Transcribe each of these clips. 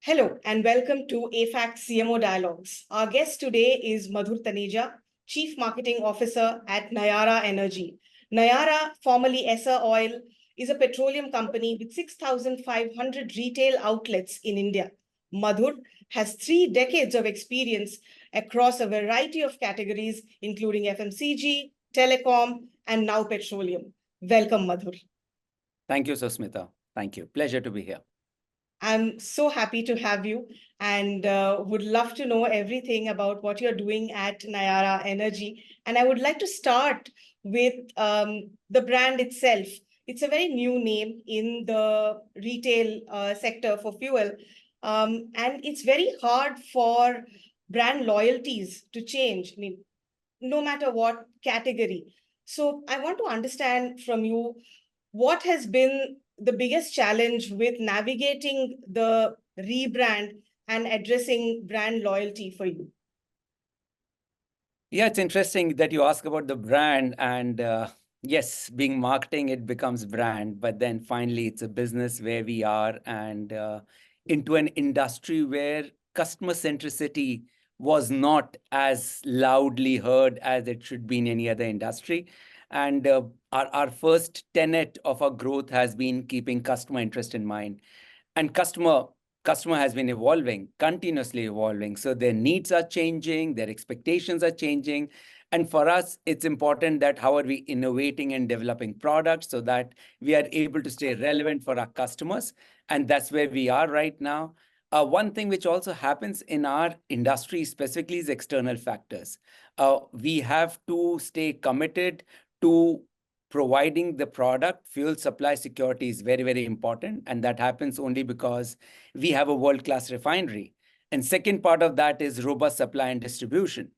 Hello and welcome to afaqs CMO Dialogues. Our guest today is Madhur Taneja, Chief Marketing Officer at Nayara Energy. Nayara, formerly Essa Oil, is a petroleum company with 6,500 retail outlets in India. Madhur has 3 decades of experience across a variety of categories, including FMCG, telecom, and now petroleum. Welcome, Madhur. Thank you, Susmita. Thank you. Pleasure to be here. I'm so happy to have you and would love to know everything about what you're doing at Nayara Energy. And I would like to start with the brand itself. It's a very new name in the retail sector for fuel. And it's very hard for brand loyalties to change. I mean, no matter what category. So I want to understand from you what has been the biggest challenge with navigating the rebrand and addressing brand loyalty for you? Yeah, it's interesting that you ask about the brand. And yes, being marketing, it becomes brand. But then finally, it's a business where we are and into an industry where customer centricity was not as loudly heard as it should be in any other industry. And our first tenet of our growth has been keeping customer interest in mind. And customer has been evolving, continuously evolving. So their needs are changing, their expectations are changing. And for us, it's important that how are we innovating and developing products so that we are able to stay relevant for our customers. And that's where we are right now. One thing which also happens in our industry specifically is external factors. We have to stay committed to providing the product. Fuel supply security is very, very important. And that happens only because we have a world-class refinery. And second part of that is robust supply and distribution.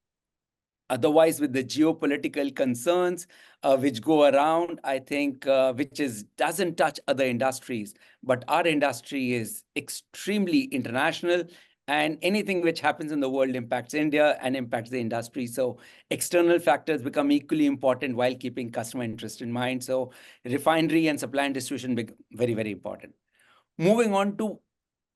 Otherwise, with the geopolitical concerns which go around, I think which doesn't touch other industries, but our industry is extremely international, and anything which happens in the world impacts India and impacts the industry. So external factors become equally important while keeping customer interest in mind. So refinery and supply and distribution become very, very important. Moving on to,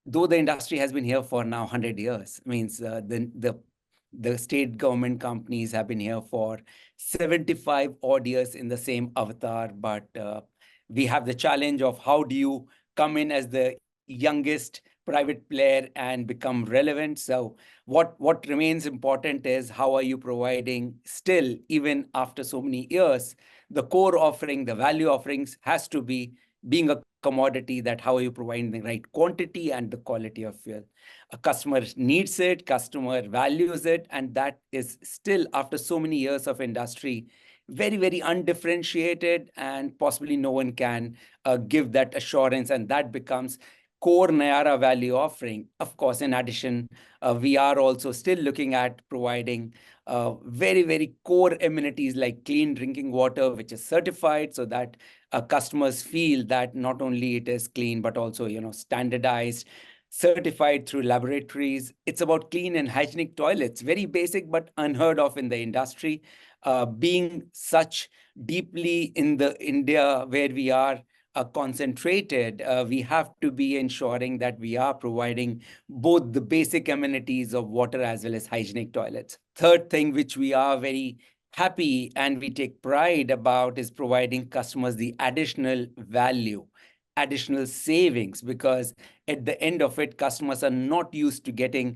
though the industry has been here for now 100 years, means the state government companies have been here for 75 odd years in the same avatar. But we have the challenge of how do you come in as the youngest private player and become relevant. So what remains important is how are you providing still, even after so many years, the core offering, the value offerings has to be being a commodity, that how are you providing the right quantity and the quality of fuel. A customer needs it, customer values it, and that is still, after so many years of industry, very, very undifferentiated, and possibly no one can give that assurance, and that becomes core Nayara value offering. Of course, in addition, we are also still looking at providing very, very core amenities like clean drinking water, which is certified, so that customers feel that not only it is clean, but also standardized, certified through laboratories. It's about clean and hygienic toilets, very basic but unheard of in the industry. Being such deeply in the India where we are concentrated, we have to be ensuring that we are providing both the basic amenities of water as well as hygienic toilets. Third thing which we are very happy and we take pride about is providing customers the additional value, additional savings, because at the end of it, customers are not used to getting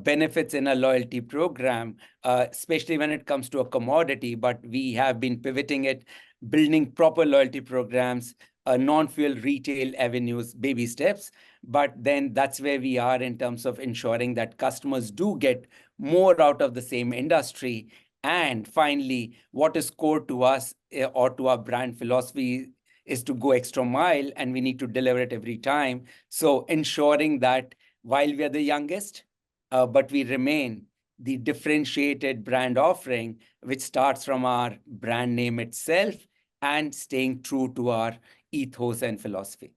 benefits in a loyalty program, especially when it comes to a commodity. But we have been pivoting it, building proper loyalty programs, non-fuel retail avenues, baby steps. But then that's where we are in terms of ensuring that customers do get more out of the same industry. And finally, what is core to us or to our brand philosophy is to go extra mile, and we need to deliver it every time. So ensuring that while we are the youngest, but we remain the differentiated brand offering, which starts from our brand name itself and staying true to our ethos and philosophy.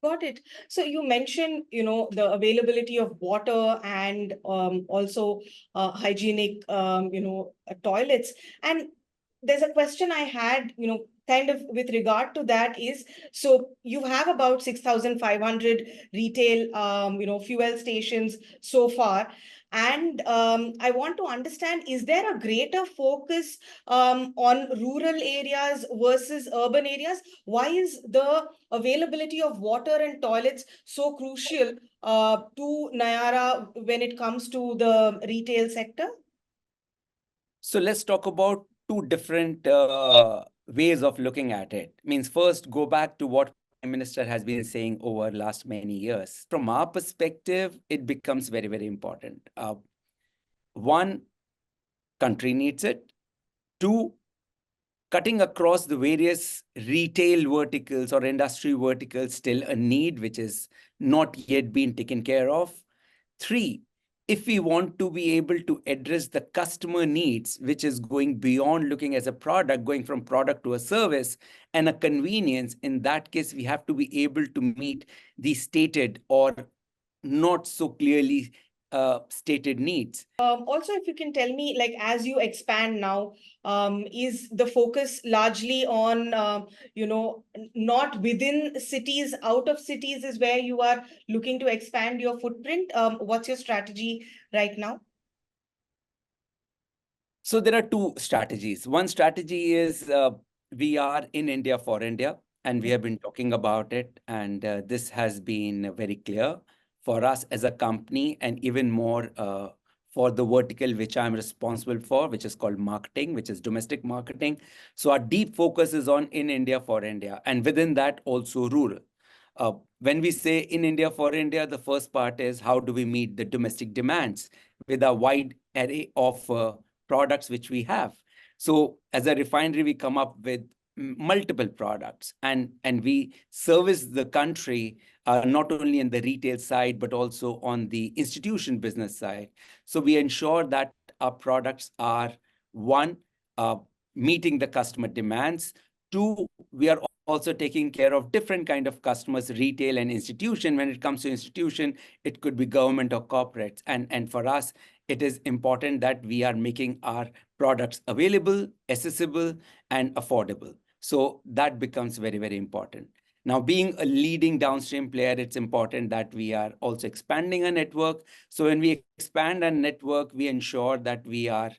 Got it. So you mentioned, the availability of water and also hygienic, toilets. And there's a question I had, kind of with regard to that is, so you have about 6,500 retail, fuel stations so far. And I want to understand, is there a greater focus on rural areas versus urban areas? Why is the availability of water and toilets so crucial to Nayara when it comes to the retail sector? So let's talk about two different ways of looking at it. Means first, go back to what Prime Minister has been saying over last many years. From our perspective, it becomes very, very important. One, country needs it. Two, cutting across the various retail verticals or industry verticals, still a need which is not yet been taken care of. Three, if we want to be able to address the customer needs, which is going beyond looking as a product, going from product to a service and a convenience, in that case, we have to be able to meet the stated or not so clearly stated needs. Also, if you can tell me, like, as you expand now, is the focus largely on, not within cities, out of cities is where you are looking to expand your footprint? What's your strategy right now? So there are two strategies. One strategy is we are in India for India, and we have been talking about it. And this has been very clear for us as a company, and even more for the vertical which I'm responsible for, which is called marketing, which is domestic marketing. So our deep focus is on in India for India, and within that also rural. When we say in India for India, the first part is how do we meet the domestic demands with a wide array of products which we have. So as a refinery, we come up with multiple products, and we service the country not only in the retail side, but also on the institution business side. So we ensure that our products are, one, uh, meeting the customer demands. Two, we are also taking care of different kind of customers, retail and institution. When it comes to institution, it could be government or corporates. And for us, it is important that we are making our products available, accessible, and affordable. So that becomes very, very important. Now, being a leading downstream player, it's important that we are also expanding our network. So when we expand our network, we ensure that we are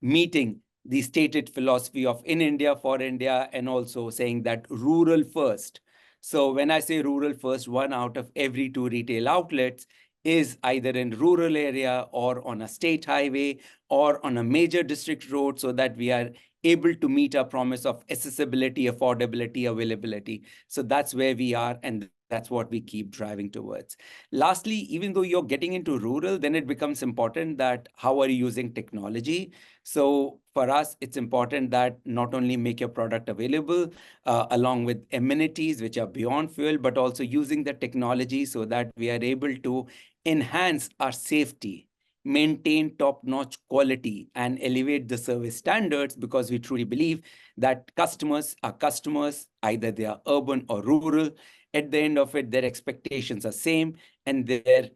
meeting the stated philosophy of in India for India, and also saying that rural first. So when I say rural first, 1 out of every 2 retail outlets is either in rural area or on a state highway or on a major district road, so that we are able to meet our promise of accessibility, affordability, availability. So that's where we are, and that's what we keep driving towards. Lastly, even though you're getting into rural, then it becomes important that how are you using technology? So for us, it's important that not only make your product available along with amenities which are beyond fuel, but also using the technology so that we are able to enhance our safety, maintain top-notch quality, and elevate the service standards, because we truly believe that customers are customers, either they are urban or rural. At the end of it, their expectations are same, and their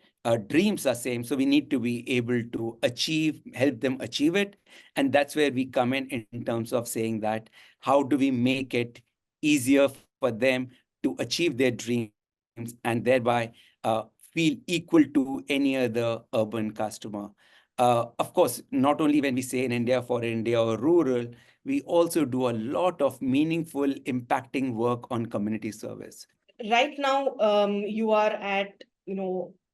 dreams are same. So we need to be able to help them achieve it. And that's where we come in terms of saying that how do we make it easier for them to achieve their dreams, and thereby feel equal to any other urban customer. Of course, not only when we say in India for India or rural, we also do a lot of meaningful impacting work on community service. Right now, you are at,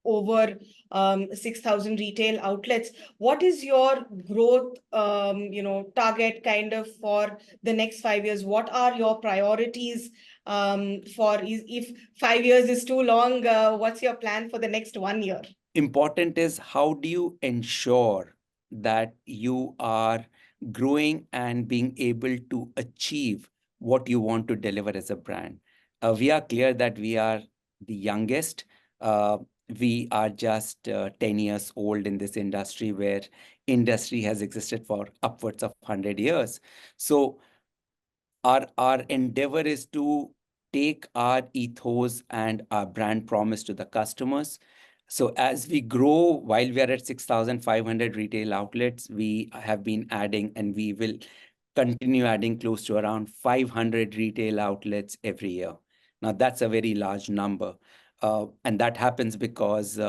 over 6,000 retail outlets. What is your growth, target kind of for the next 5 years? What are your priorities if 5 years is too long, what's your plan for the next 1 year? Important is how do you ensure that you are growing and being able to achieve what you want to deliver as a brand. We are clear that we are the youngest. Uh, we are just 10 years old in this industry, where industry has existed for upwards of 100 years. So our endeavor is to take our ethos and our brand promise to the customers. So as we grow, while we are at 6,500 retail outlets, we have been adding, and we will continue adding close to around 500 retail outlets every year. Now, that's a very large number. And that happens because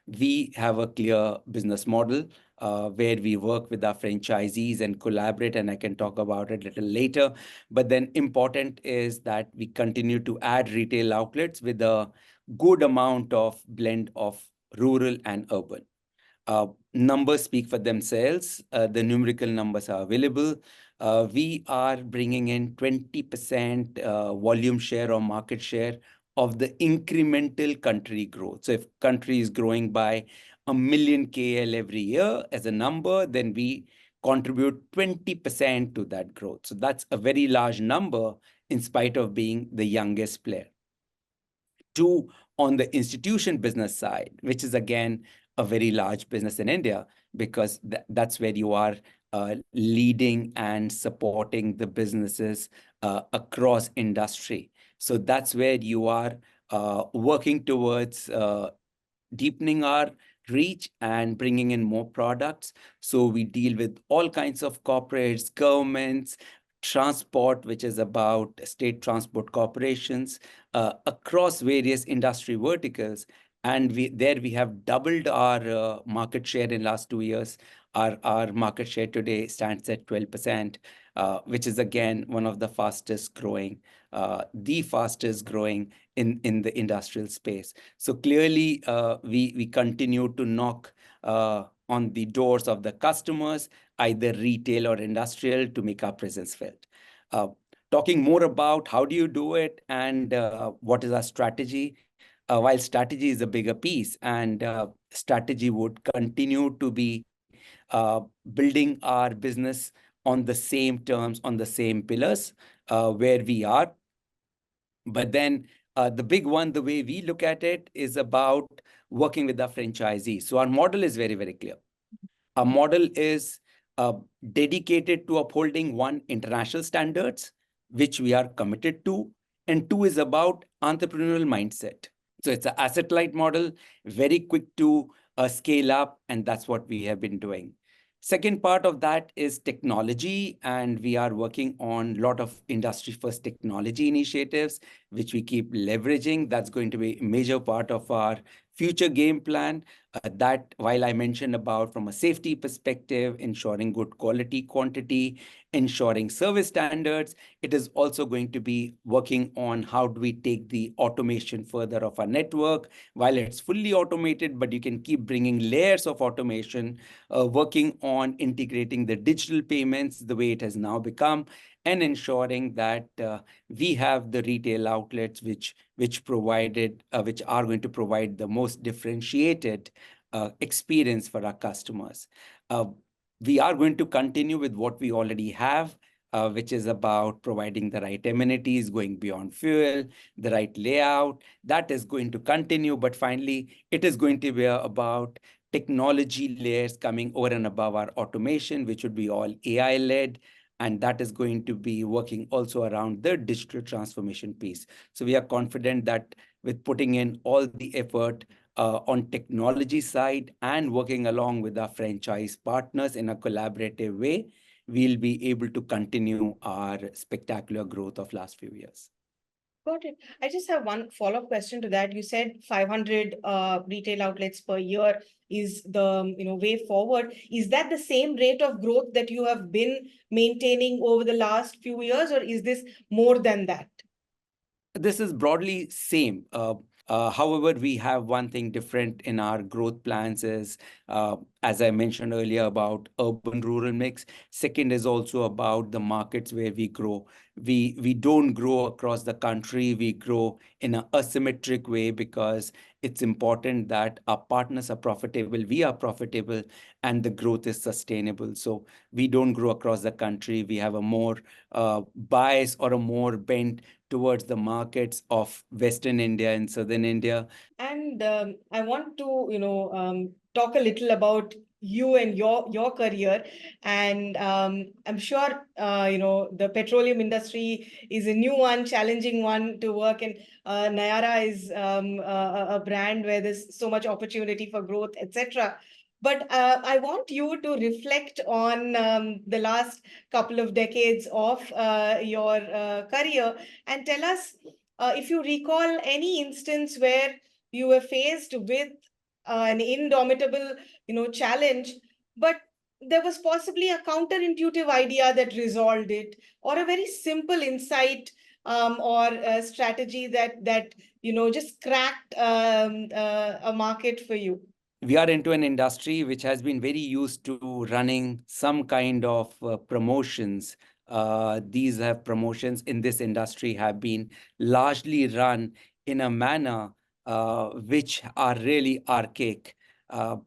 we have a clear business model where we work with our franchisees and collaborate, and I can talk about it a little later. But then important is that we continue to add retail outlets with a good amount of blend of rural and urban. Numbers speak for themselves. The numerical numbers are available. We are bringing in 20% volume share or market share of the incremental country growth. So if country is growing by 1 million KL every year as a number, then we contribute 20% to that growth. So that's a very large number in spite of being the youngest player. Two, on the institution business side, which is again a very large business in India, because that's where you are leading and supporting the businesses across industry. So that's where you are working towards deepening our reach and bringing in more products. So we deal with all kinds of corporates, governments, transport, which is about state transport corporations across various industry verticals. And we have doubled our market share in last 2 years. Our market share today stands at 12%, which is again one of the fastest growing, the fastest growing in the industrial space. So clearly, we continue to knock on the doors of the customers, either retail or industrial, to make our presence felt. Talking more about how do you do it and what is our strategy, while strategy is a bigger piece, and strategy would continue to be building our business on the same terms, on the same pillars where we are. But then the big one, the way we look at it, is about working with our franchisees. So our model is very, very clear. Our model is dedicated to upholding one, international standards, which we are committed to, and two is about entrepreneurial mindset. So it's an asset-light model, very quick to scale up, and that's what we have been doing. Second part of that is technology, and we are working on a lot of industry-first technology initiatives, which we keep leveraging. That's going to be a major part of our future game plan. That, while I mentioned about from a safety perspective, ensuring good quality, quantity, ensuring service standards, it is also going to be working on how do we take the automation further of our network. While it's fully automated, but you can keep bringing layers of automation, working on integrating the digital payments the way it has now become, and ensuring that we have the retail outlets which are going to provide the most differentiated experience for our customers. We are going to continue with what we already have, which is about providing the right amenities, going beyond fuel, the right layout. That is going to continue, but finally, it is going to be about technology layers coming over and above our automation, which would be all AI-led, and that is going to be working also around the digital transformation piece. So we are confident that with putting in all the effort on technology side and working along with our franchise partners in a collaborative way, we'll be able to continue our spectacular growth of last few years. Got it. I just have one follow-up question to that. You said 500 retail outlets per year is the way forward. Is that the same rate of growth that you have been maintaining over the last few years, or is this more than that? This is broadly same. However, we have one thing different in our growth plans is, as I mentioned earlier, about urban-rural mix. Second is also about the markets where we grow. We don't grow across the country. We grow in an asymmetric way because it's important that our partners are profitable, we are profitable, and the growth is sustainable. So we don't grow across the country. We have a more bias or a more bent towards the markets of Western India and Southern India. And I want to, talk a little about you and your career. And I'm sure, the petroleum industry is a new one, challenging one to work in. Nayara is a brand where there's so much opportunity for growth, etc. But I want you to reflect on the last couple of decades of your career and tell us if you recall any instance where you were faced with an indomitable, challenge, but there was possibly a counterintuitive idea that resolved it, or a very simple insight or a strategy that just cracked a market for you. We are into an industry which has been very used to running some kind of promotions. These have promotions in this industry have been largely run in a manner which are really archaic.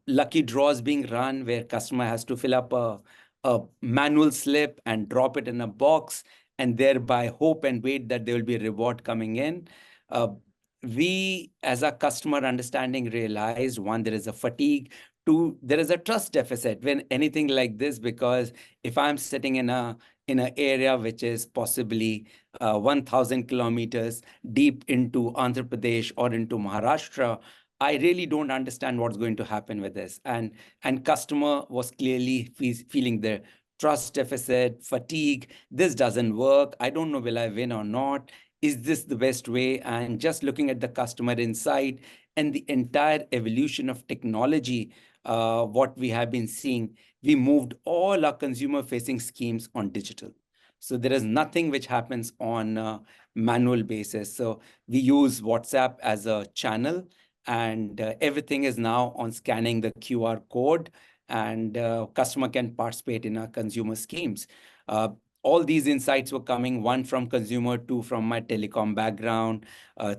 Lucky draws being run where customer has to fill up a manual slip and drop it in a box and thereby hope and wait that there will be a reward coming in. Uh, we as a customer understanding realized, one, there is a fatigue, two, there is a trust deficit when anything like this, because if I'm sitting in an area which is possibly 1000 kilometers deep into Andhra Pradesh or into Maharashtra, I really don't understand what's going to happen with this. And customer was clearly feeling the trust deficit, fatigue. This doesn't work. I don't know will I win or not. Is this the best way? And just looking at the customer insight and the entire evolution of technology, what we have been seeing, we moved all our consumer facing schemes on digital. So there is nothing which happens on a manual basis. So we use WhatsApp as a channel, and everything is now on scanning the QR code, and customer can participate in our consumer schemes. Uh, all these insights were coming, one from consumer, two from my telecom background,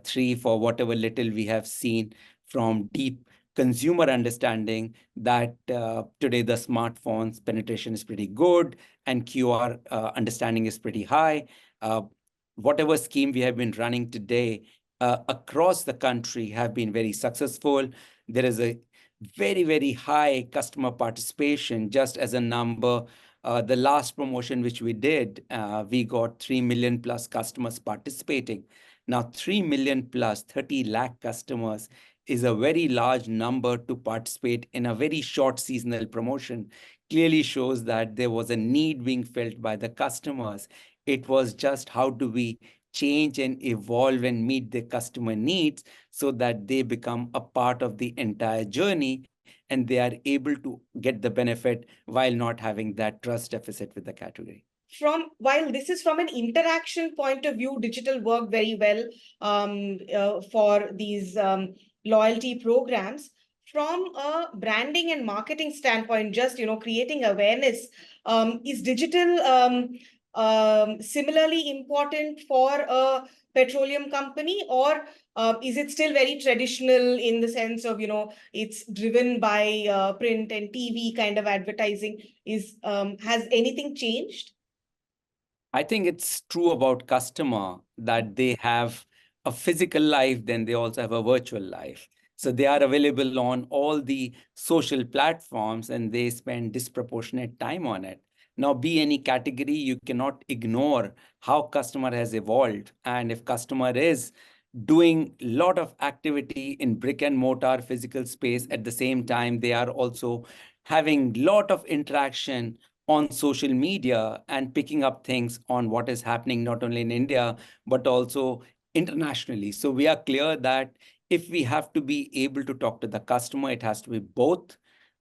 three for whatever little we have seen from deep consumer understanding that today the smartphones penetration is pretty good and QR understanding is pretty high. Uh, whatever scheme we have been running today across the country have been very successful. There is a very, very high customer participation. Just as a number, the last promotion which we did, we got 3 million plus customers participating. Now, 3 million plus 30 lakh customers is a very large number to participate in a very short seasonal promotion. Clearly shows that there was a need being felt by the customers. It was just how do we change and evolve and meet the customer needs so that they become a part of the entire journey and they are able to get the benefit while not having that trust deficit with the category. While this is from an interaction point of view, digital work very well for these loyalty programs. From a branding and marketing standpoint, just creating awareness, is digital similarly important for a petroleum company, or is it still very traditional in the sense of it's driven by print and TV kind of advertising? Has anything changed? I think it's true about customer that they have a physical life, then they also have a virtual life. So they are available on all the social platforms and they spend disproportionate time on it. Now, be any category, you cannot ignore how customer has evolved. And if customer is doing a lot of activity in brick and mortar physical space, at the same time, they are also having a lot of interaction on social media and picking up things on what is happening not only in India, but also internationally. So we are clear that if we have to be able to talk to the customer, it has to be both.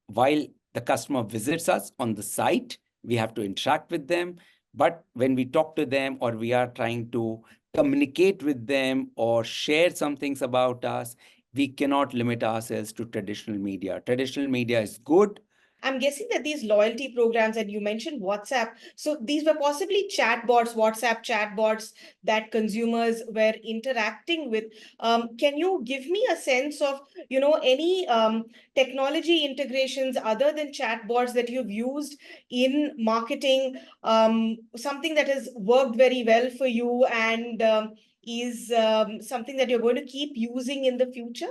While the customer visits us on the site, we have to interact with them. But when we talk to them or we are trying to communicate with them or share some things about us, we cannot limit ourselves to traditional media. Traditional media is good. I'm guessing that these loyalty programs, and you mentioned WhatsApp, so these were possibly chatbots, WhatsApp chatbots that consumers were interacting with. Can you give me a sense of, any technology integrations other than chatbots that you've used in marketing, something that has worked very well for you and is something that you're going to keep using in the future?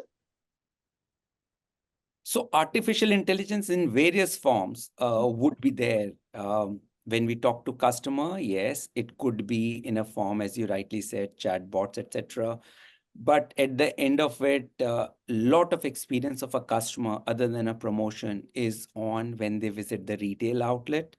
So artificial intelligence in various forms would be there. When we talk to customer, yes, it could be in a form, as you rightly said, chatbots, etc. But at the end of it, a lot of experience of a customer, other than a promotion, is on when they visit the retail outlet.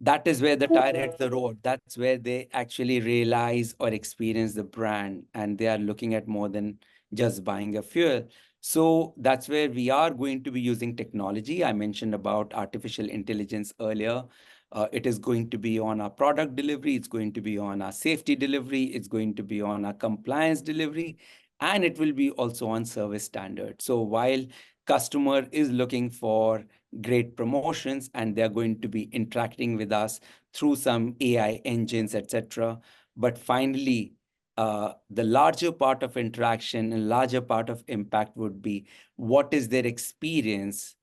That is where the tire hits the road. That's where they actually realize or experience the brand, and they are looking at more than just buying a fuel. So that's where we are going to be using technology. I mentioned about artificial intelligence earlier. It is going to be on our product delivery, it's going to be on our safety delivery, it's going to be on our compliance delivery, and it will be also on service standard. So while customer is looking for great promotions and they're going to be interacting with us through some AI engines, etc. But finally, the larger part of interaction and larger part of impact would be what is their experience,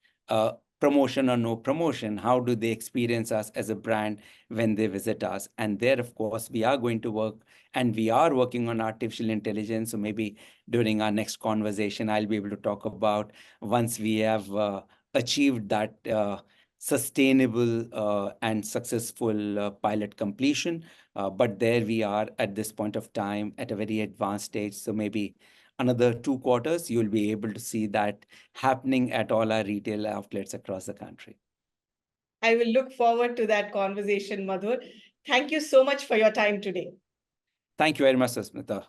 promotion or no promotion? How do they experience us as a brand when they visit us? And there, of course, we are going to work and we are working on artificial intelligence. So maybe during our next conversation, I'll be able to talk about once we have achieved that sustainable and successful pilot completion. But there we are at this point of time at a very advanced stage. So maybe another 2 quarters, you'll be able to see that happening at all our retail outlets across the country. I will look forward to that conversation, Madhur. Thank you so much for your time today. Thank you very much, Susmita.